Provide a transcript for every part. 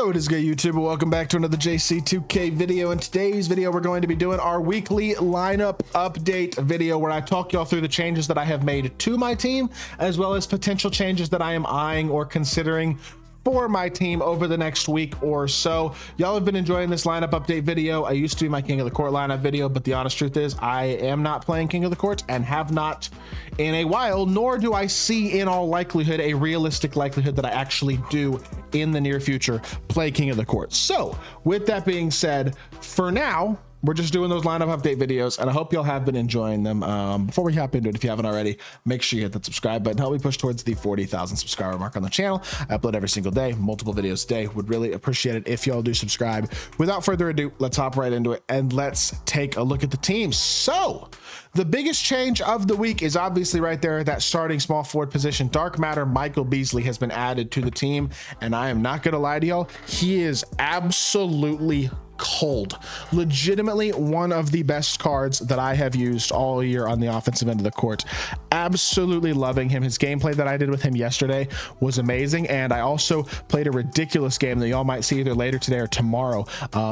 Yo, it is good YouTube. Welcome back to another JC2K video. In today's video, we're going to be doing our weekly lineup update video where I talk y'all through the changes that I have made to my team, as well as potential changes that I am eyeing or considering for my team over the next week or so. Y'all have been enjoying this lineup update video. I used to be my King of the Court lineup video, but the honest truth is I am not playing King of the Court and have not in a while, nor do I see in all likelihood a realistic likelihood that I actually do in the near future play King of the Court. So with that being said, for now, we're just doing those lineup update videos, and I hope y'all have been enjoying them. Before we hop into it, if you haven't already, make sure you hit that subscribe button. Help me push towards the 40,000 subscriber mark on the channel. I upload every single day, multiple videos a day. Would really appreciate it if y'all do subscribe. Without further ado, let's hop right into it and let's take a look at the team. So the biggest change of the week is obviously right there, that starting small forward position. Dark Matter Michael Beasley has been added to the team, and I am not gonna lie to y'all, he is absolutely cold. Legitimately one of the best cards that I have used all year on the offensive end of the court. Absolutely loving him. His gameplay that I did with him yesterday was amazing, and I also played a ridiculous game that y'all might see either later today or tomorrow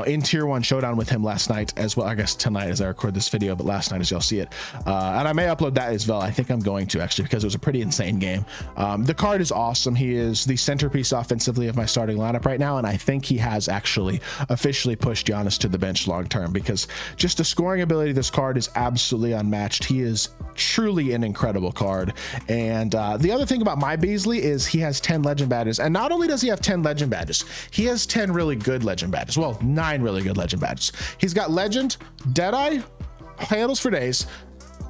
in tier 1 showdown with him last night as well. I guess tonight as I record this video, but last night as y'all see it, and I may upload that as well. I think I'm going to, actually, because it was a pretty insane game. The card is awesome. He is the centerpiece offensively of my starting lineup right now, and I think he has actually officially pushed Giannis to the bench long term, because just the scoring ability of this card is absolutely unmatched. He is truly an incredible card. And the other thing about my Beasley is he has 10 legend badges, and not only does he have 10 legend badges, he has 10 really good legend badges. Well, 9 really good legend badges. He's got legend, Deadeye, handles for days,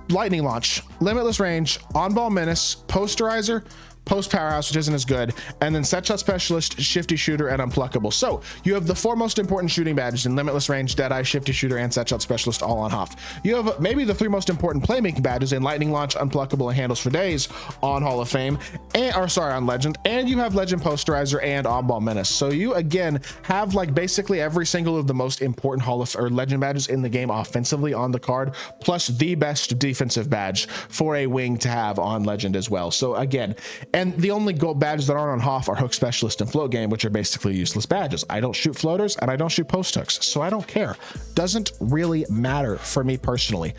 lightning launch, limitless range, on ball menace, posterizer, post powerhouse, which isn't as good, and then set shot specialist, shifty shooter, and unpluckable. So you have the 4 most important shooting badges in limitless range, Deadeye, shifty shooter, and set shot specialist all on Hoff. You have maybe the 3 most important playmaking badges in lightning launch, unpluckable, and handles for days on Hall of Fame, and on legend, and you have legend posterizer and on ball menace. So you again have like basically every single of the most important Hall of or legend badges in the game offensively on the card, plus the best defensive badge for a wing to have on legend as well. So again, and the only gold badges that aren't on Hoff are hook specialist and float game, which are basically useless badges. I don't shoot floaters and I don't shoot post hooks, so I don't care. Doesn't really matter for me personally.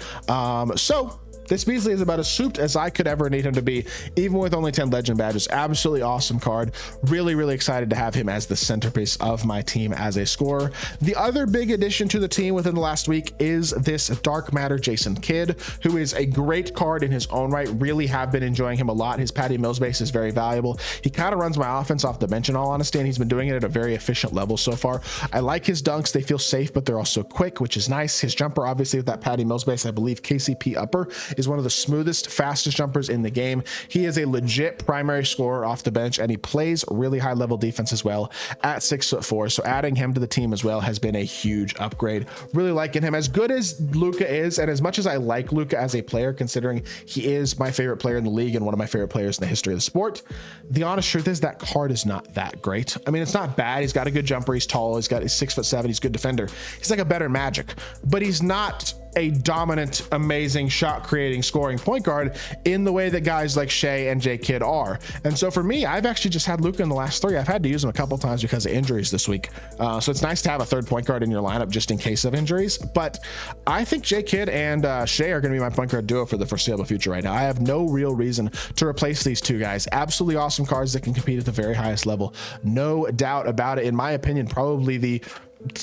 So this Beasley is about as souped as I could ever need him to be, even with only 10 legend badges. Absolutely awesome card. Really, really excited to have him as the centerpiece of my team as a scorer. The other big addition to the team within the last week is this Dark Matter Jason Kidd, who is a great card in his own right. Really have been enjoying him a lot. His Patty Mills base is very valuable. He kind of runs my offense off the bench in all honesty, and he's been doing it at a very efficient level so far. I like his dunks. They feel safe, but they're also quick, which is nice. His jumper, obviously with that Patty Mills base, I believe KCP upper, is one of the smoothest, fastest jumpers in the game. He is a legit primary scorer off the bench, and he plays really high level defense as well at 6'4". So adding him to the team as well has been a huge upgrade. Really liking him. As good as Luka is, and as much as I like Luka as a player, considering he is my favorite player in the league and one of my favorite players in the history of the sport, the honest truth is that card is not that great. I mean, it's not bad. He's got a good jumper. He's tall. He's 6'7". He's a good defender. He's like a better Magic, but he's not a dominant, amazing shot creating scoring point guard in the way that guys like Shea and J Kidd are. And so for me, I've actually just had Luka in the last 3. I've had to use him a couple times because of injuries this week. So it's nice to have a third point guard in your lineup just in case of injuries. But I think J Kidd and Shea are going to be my point guard duo for the foreseeable future right now. I have no real reason to replace these 2 guys. Absolutely awesome cards that can compete at the very highest level. No doubt about it. In my opinion, probably the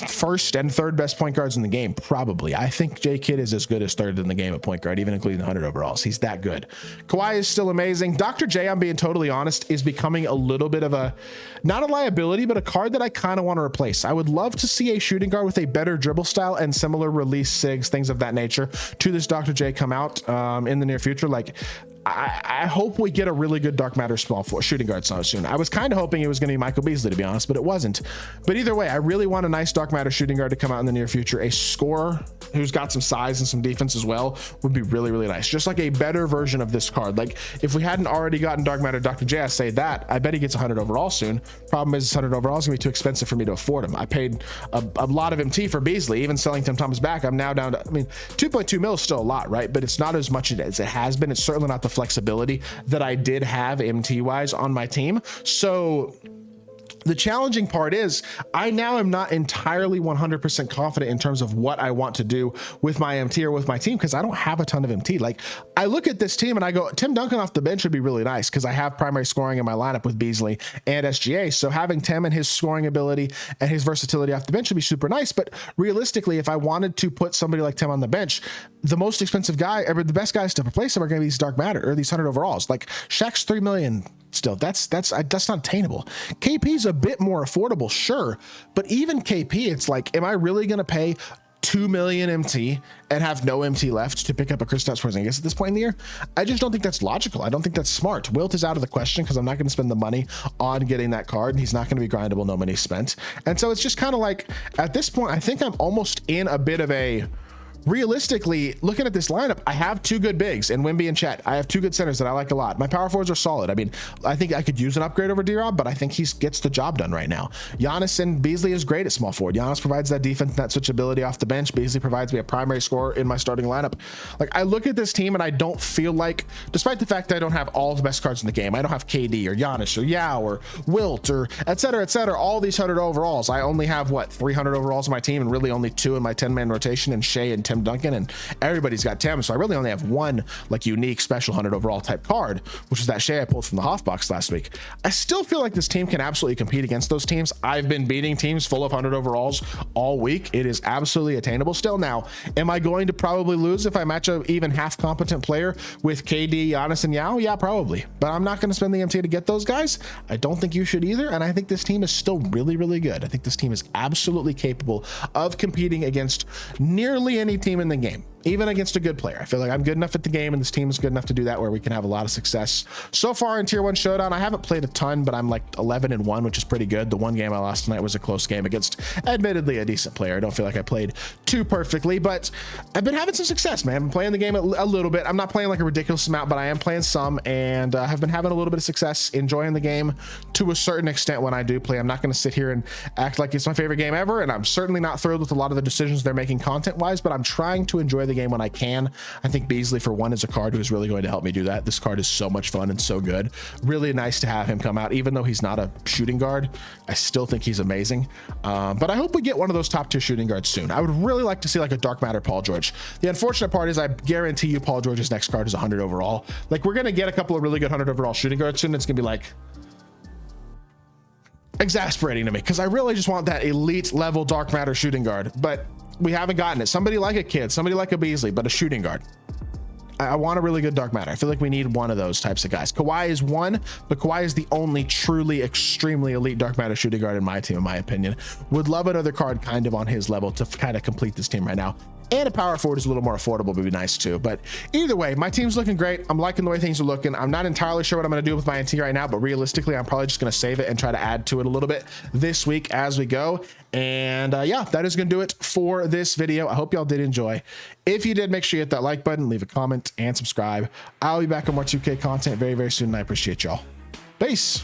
first and third best point guards in the game. Probably. I think J Kidd is as good as third in the game at point guard, even including the 100 overalls. He's that good. Kawhi is still amazing. Dr. J, I'm being totally honest, is becoming a little bit of a, not a liability, but a card that I kind of want to replace. I would love to see a shooting guard with a better dribble style and similar release sigs, things of that nature, to this Dr. J come out in the near future. Like, I hope we get a really good Dark Matter small forward shooting guard soon. I was kind of hoping it was going to be Michael Beasley, to be honest, but it wasn't. But either way, I really want a nice Dark Matter shooting guard to come out in the near future. A scorer who's got some size and some defense as well would be really, really nice. Just like a better version of this card. Like if we hadn't already gotten Dark Matter Dr. J, I say that. I bet he gets 100 overall soon. Problem is 100 overall is going to be too expensive for me to afford him. I paid a lot of MT for Beasley, even selling Tim Thomas back. I'm now down to, I mean, 2.2 mil is still a lot, right? But it's not as much as it has been. It's certainly not the flexibility that I did have MT wise on my team. So The challenging part is I now am not entirely 100% confident in terms of what I want to do with my MT or with my team, because I don't have a ton of MT. Like, I look at this team and I go, Tim Duncan off the bench would be really nice because I have primary scoring in my lineup with Beasley and SGA. So having Tim and his scoring ability and his versatility off the bench would be super nice. But realistically, if I wanted to put somebody like Tim on the bench, the most expensive guy, or the best guys to replace him are going to be these dark matter or these 100 overalls. Like Shaq's 3 million. Still, that's not attainable. KP's a bit more affordable, sure, but even KP, it's like, am I really going to pay 2 million MT and have no MT left to pick up a Kristaps Porzingis at this point in the year? I just don't think that's logical. I don't think that's smart. Wilt is out of the question because I'm not going to spend the money on getting that card, and he's not going to be grindable, no money spent. And so it's just kind of like, at this point, I think I'm almost in a bit of a, realistically, looking at this lineup, I have two good bigs in Wemby and Chet. I have two good centers that I like a lot. My power forwards are solid. I mean, I think I could use an upgrade over D-Rob, but I think he gets the job done right now. Giannis and Beasley is great at small forward. Giannis provides that defense, that switchability off the bench. Beasley provides me a primary scorer in my starting lineup. Like, I look at this team and I don't feel like, despite the fact that I don't have all the best cards in the game, I don't have KD or Giannis or Yao or Wilt or et cetera, all these 100 overalls. I only have, what, 300 overalls in my team, and really only 2 in my 10-man rotation, and Shea and Tim Duncan, and everybody's got Tim, so I really only have one like unique special 100 overall type card, which is that Shea I pulled from the Hoff box last week. I still feel like this team can absolutely compete against those teams. I've been beating teams full of 100 overalls all week. It is absolutely attainable still. Now, am I going to probably lose if I match a even half competent player with KD, Giannis, and Yao? Yeah, probably, but I'm not going to spend the MT to get those guys. I don't think you should either, and I think this team is still really, really good. I think this team is absolutely capable of competing against nearly any team in the game, even against a good player. I feel like I'm good enough at the game, and this team is good enough to do that, where we can have a lot of success. So far in Tier 1 Showdown, I haven't played a ton, but I'm like 11-1, which is pretty good. The one game I lost tonight was a close game against admittedly a decent player. I don't feel like I played too perfectly, but I've been having some success, man. I'm playing the game a little bit. I'm not playing like a ridiculous amount, but I am playing some, and have been having a little bit of success enjoying the game to a certain extent when I do play. I'm not going to sit here and act like it's my favorite game ever, and I'm certainly not thrilled with a lot of the decisions they're making content-wise, but I'm trying to enjoy the game when I can. I think Beasley, for one, is a card who is really going to help me do that. This card is so much fun and so good. Really nice to have him come out. Even though he's not a shooting guard, I still think he's amazing. But I hope we get one of those top tier shooting guards soon. I would really like to see like a dark matter Paul George. The unfortunate part is I guarantee you Paul George's next card is 100 overall. Like, we're going to get a couple of really good 100 overall shooting guards soon. It's going to be like exasperating to me because I really just want that elite level dark matter shooting guard, but we haven't gotten it. Somebody like a Kid, somebody like a Beasley, but a shooting guard. I want a really good dark matter. I feel like we need one of those types of guys. Kawhi is one, but Kawhi is the only truly extremely elite dark matter shooting guard in my team, in my opinion. Would love another card kind of on his level to kind of complete this team right now. And a power forward is a little more affordable would be nice too. But either way, my team's looking great. I'm liking the way things are looking. I'm not entirely sure what I'm going to do with my NT right now, but realistically, I'm probably just going to save it and try to add to it a little bit this week as we go. And yeah, that is going to do it for this video. I hope y'all did enjoy. If you did, make sure you hit that like button, leave a comment, and subscribe. I'll be back on more 2K content very, very soon, and I appreciate y'all. Peace.